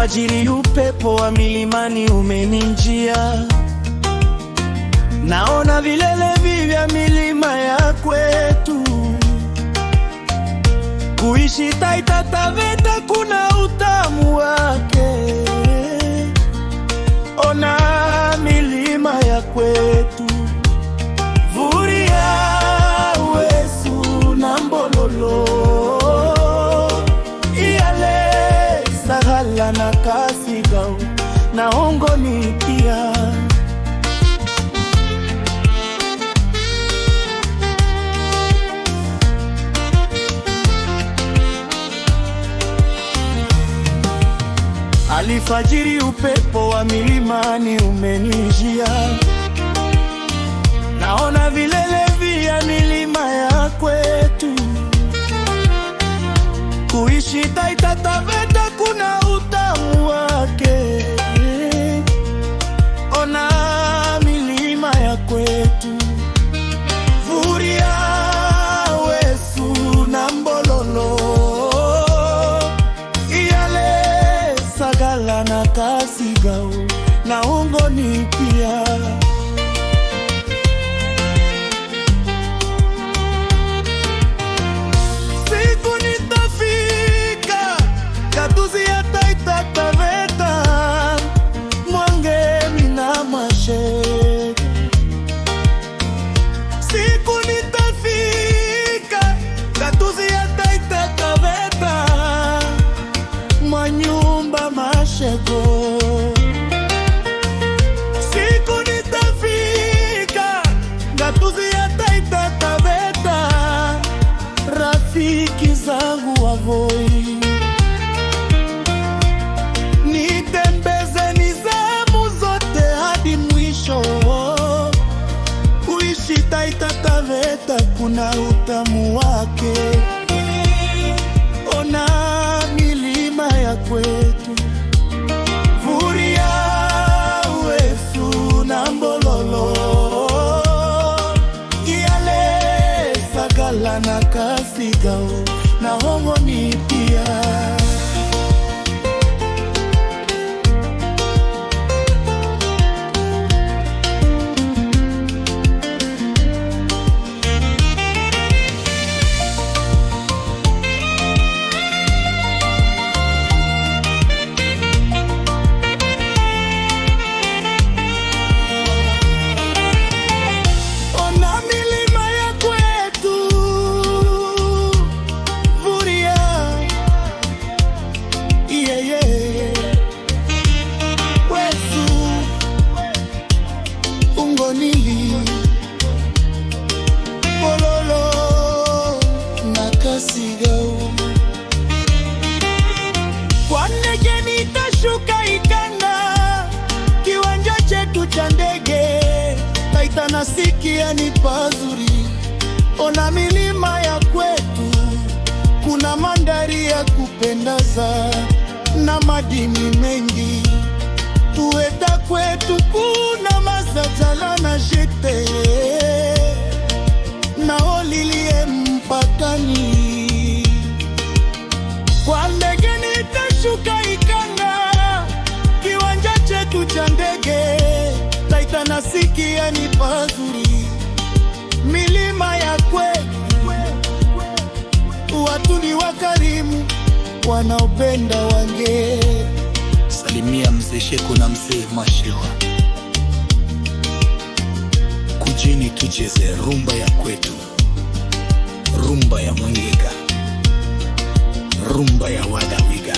Alfajiri upepo wa milimani umeninjia, naona vilele vya milima ya kwetu. Kuishi Taita Taveta kuna utamu wake, ona milima ya kwetu. Vuria, Wesu na Mbololo, Iyale, Sagala na Kasigao na Hongoni pia. Alfajiri upepo wa milimani umenijia, naona vilele vya milima ya kwetu. Kuishi Taita Taveta kuna utamu wake, ona milima ya kwetu. Vuria, Wesu na Mbololo, Iyale, Sagala na Kasigao na Hongoni pia. Siku nitafika Gatuzi ya Taita Taveta, Mwangemi na Mashege. Siku nitafika Gatuzi ya Taita Taveta, Manyumba, Mashego. Siku nitafika Gatuzi ya Taita Taveta, rafiki zangu wa Voi. Nitembeze nizamu zote hadi mwisho. Kuishi Taita Taveta kuna utamu wake, ona milima ya kwetu. Vuria, Wesu na Mbololo, Iyale, Sagala na Kasigao na Hongoni pia. Kwa ndege nitashuka Ikanda, kiwanja chetu cha ndege. Taita nasikia ni pazuri, ona milima ya kwetu. Kuna mandhari ya kupendaza na madini mengi. Tueta kwetu kuna Mazajala na Jete na Olilie mpakani. Kwa ndege nitashuka Ikanda, kiwanja chetu cha ndege. Taita nasikia ni pazuri, milima ya kwetu. Watu ni wakarimu, wanaopenda wange. Salimia mzee Sheko na mzee Mashiwa. Kujini tucheze rumba ya kwetu, rumba ya Mwangega, rumba ya Wadawiga.